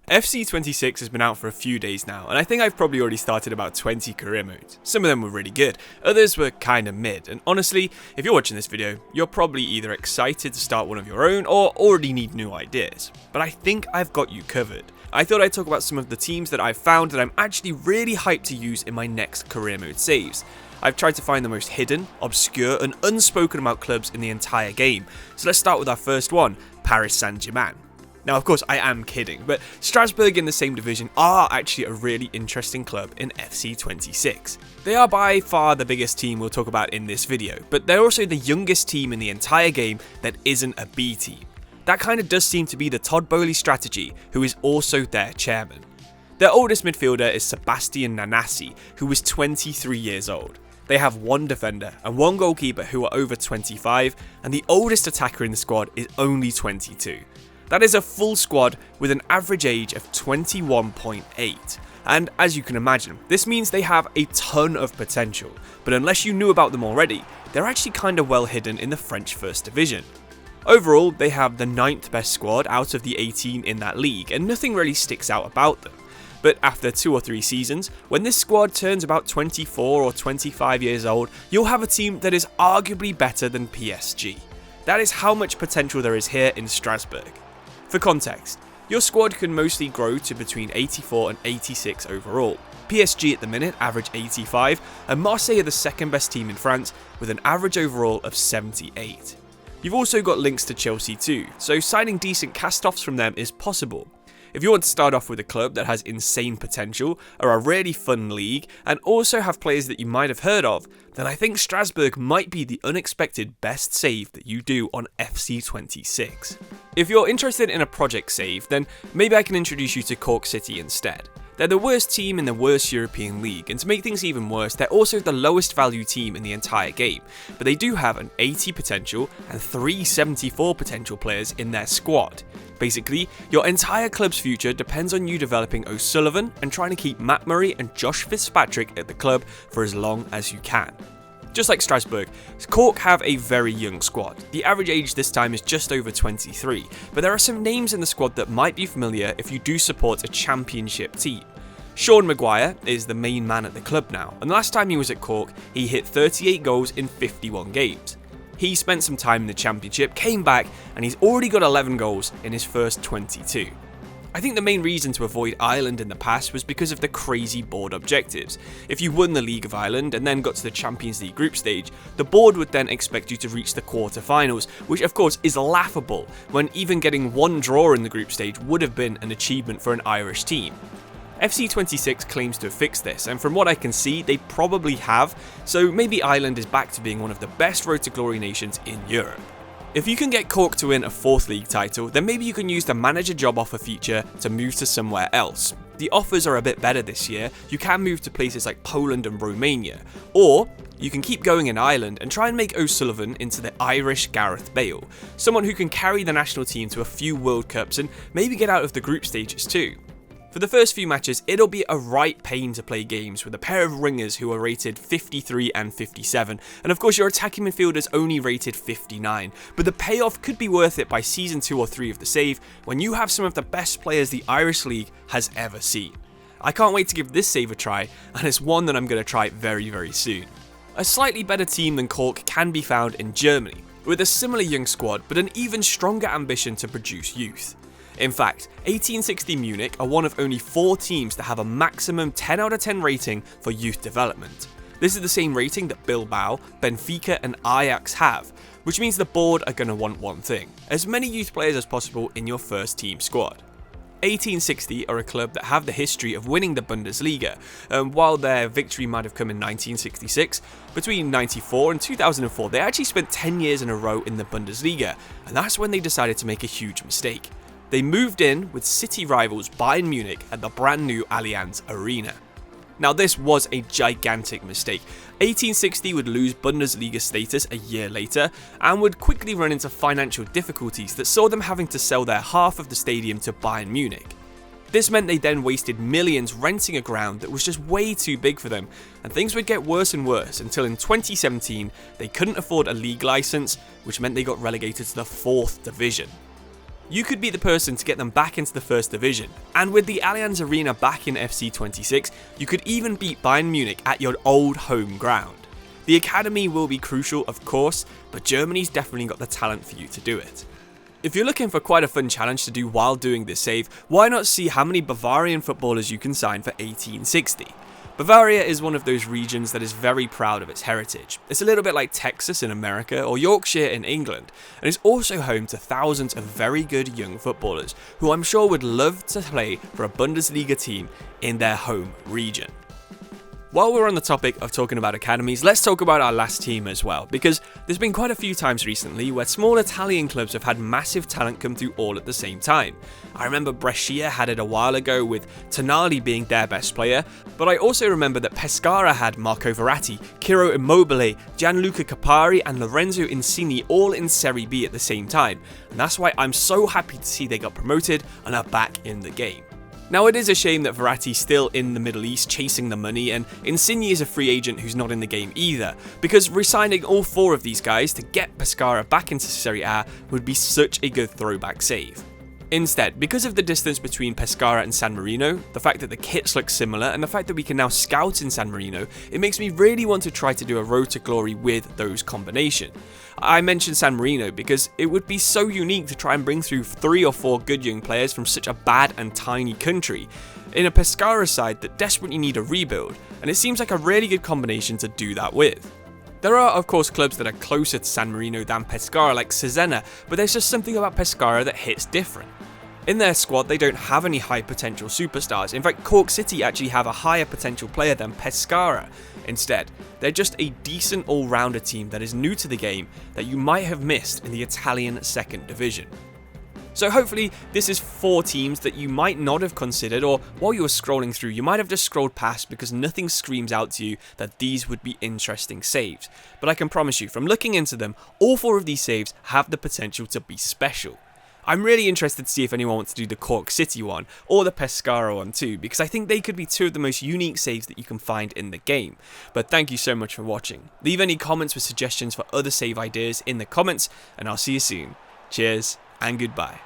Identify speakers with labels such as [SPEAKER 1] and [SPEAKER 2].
[SPEAKER 1] FC26 has been out for a few days now, and I think I've probably already started about 20 career modes. Some of them were really good, others were kinda mid, and honestly, if you're watching this video, you're probably either excited to start one of your own or already need new ideas. But I think I've got you covered. I thought I'd talk about some of the teams that I've found that I'm actually really hyped to use in my next career mode saves. I've tried to find the most hidden, obscure, and unspoken about clubs in the entire game. So let's start with our first one, Paris Saint-Germain. Now, of course, I am kidding, but Strasbourg in the same division are actually a really interesting club in FC26. They are by far the biggest team we'll talk about in this video, but they're also the youngest team in the entire game that isn't a B team. That kind of does seem to be the Todd Boehly strategy, who is also their chairman. Their oldest midfielder is Sebastian Nanasi, who is 23 years old. They have one defender and one goalkeeper who are over 25, and the oldest attacker in the squad is only 22. That is a full squad with an average age of 21.8. And as you can imagine, this means they have a ton of potential, but unless you knew about them already, they're actually kinda well hidden in the French First Division. Overall, they have the 9th best squad out of the 18 in that league, and nothing really sticks out about them. But after 2 or 3 seasons, when this squad turns about 24 or 25 years old, you'll have a team that is arguably better than PSG. That is how much potential there is here in Strasbourg. For context, your squad can mostly grow to between 84 and 86 overall. PSG at the minute average 85, and Marseille are the second best team in France with an average overall of 78. You've also got links to Chelsea too, so signing decent cast-offs from them is possible. If you want to start off with a club that has insane potential, are a really fun league, and also have players that you might have heard of, then I think Strasbourg might be the unexpected best save that you do on FC26. If you're interested in a project save, then maybe I can introduce you to Cork City instead. They're the worst team in the worst European league, and to make things even worse, they're also the lowest value team in the entire game, but they do have an 80 potential and 3 74 potential players in their squad. Basically, your entire club's future depends on you developing O'Sullivan and trying to keep Matt Murray and Josh Fitzpatrick at the club for as long as you can. Just like Strasbourg, Cork have a very young squad. The average age this time is just over 23, but there are some names in the squad that might be familiar if you do support a championship team. Sean Maguire is the main man at the club now, and the last time he was at Cork, he hit 38 goals in 51 games. He spent some time in the championship, came back, and he's already got 11 goals in his first 22. I think the main reason to avoid Ireland in the past was because of the crazy board objectives. If you won the League of Ireland and then got to the Champions League group stage, the board would then expect you to reach the quarter-finals, which of course is laughable, when even getting one draw in the group stage would have been an achievement for an Irish team. FC26 claims to have fixed this, and from what I can see, they probably have, so maybe Ireland is back to being one of the best road to glory nations in Europe. If you can get Cork to win a 4th league title, then maybe you can use the manager job offer feature to move to somewhere else. The offers are a bit better this year, you can move to places like Poland and Romania, or you can keep going in Ireland and try and make O'Sullivan into the Irish Gareth Bale, someone who can carry the national team to a few World Cups and maybe get out of the group stages too. For the first few matches, it'll be a right pain to play games with a pair of ringers who are rated 53 and 57, and of course your attacking midfielders only rated 59, but the payoff could be worth it by season 2 or 3 of the save when you have some of the best players the Irish League has ever seen. I can't wait to give this save a try, and it's one that I'm going to try very, very soon. A slightly better team than Cork can be found in Germany, with a similar young squad but an even stronger ambition to produce youth. In fact, 1860 Munich are one of only 4 teams that have a maximum 10 out of 10 rating for youth development. This is the same rating that Bilbao, Benfica and Ajax have, which means the board are going to want one thing: as many youth players as possible in your first team squad. 1860 are a club that have the history of winning the Bundesliga, and while their victory might have come in 1966, between 94 and 2004 they actually spent 10 years in a row in the Bundesliga, and that's when they decided to make a huge mistake. They moved in with city rivals Bayern Munich at the brand new Allianz Arena. Now this was a gigantic mistake. 1860 would lose Bundesliga status a year later and would quickly run into financial difficulties that saw them having to sell their half of the stadium to Bayern Munich. This meant they then wasted millions renting a ground that was just way too big for them, and things would get worse and worse until in 2017 they couldn't afford a league license, which meant they got relegated to the 4th division. you could be the person to get them back into the first division. And with the Allianz Arena back in FC26, you could even beat Bayern Munich at your old home ground. The academy will be crucial, of course, but Germany's definitely got the talent for you to do it. If you're looking for quite a fun challenge to do while doing this save, why not see how many Bavarian footballers you can sign for 1860? Bavaria is one of those regions that is very proud of its heritage. It's a little bit like Texas in America or Yorkshire in England, and is also home to thousands of very good young footballers who I'm sure would love to play for a Bundesliga team in their home region. While we're on the topic of talking about academies, let's talk about our last team as well, because there's been quite a few times recently where small Italian clubs have had massive talent come through all at the same time. I remember Brescia had it a while ago with Tonali being their best player, but I also remember that Pescara had Marco Verratti, Ciro Immobile, Gianluca Capari and Lorenzo Insigne all in Serie B at the same time, and that's why I'm so happy to see they got promoted and are back in the game. Now, it is a shame that Verratti's still in the Middle East chasing the money, and Insigne is a free agent who's not in the game either, because re-signing all four of these guys to get Pescara back into Serie A would be such a good throwback save. Instead, because of the distance between Pescara and San Marino, the fact that the kits look similar, and the fact that we can now scout in San Marino, it makes me really want to try to do a road to glory with those combination. I mentioned San Marino because it would be so unique to try and bring through 3 or 4 good young players from such a bad and tiny country, in a Pescara side that desperately need a rebuild, and it seems like a really good combination to do that with. There are of course clubs that are closer to San Marino than Pescara like Cesena, but there's just something about Pescara that hits different. In their squad, they don't have any high potential superstars. In fact, Cork City actually have a higher potential player than Pescara. Instead, they're just a decent all-rounder team that is new to the game that you might have missed in the Italian second division. So hopefully this is 4 teams that you might not have considered, or while you were scrolling through you might have just scrolled past because nothing screams out to you that these would be interesting saves. But I can promise you, from looking into them, all 4 of these saves have the potential to be special. I'm really interested to see if anyone wants to do the Cork City one, or the Pescara one too, because I think they could be 2 of the most unique saves that you can find in the game. But thank you so much for watching. Leave any comments with suggestions for other save ideas in the comments, and I'll see you soon. Cheers, and goodbye.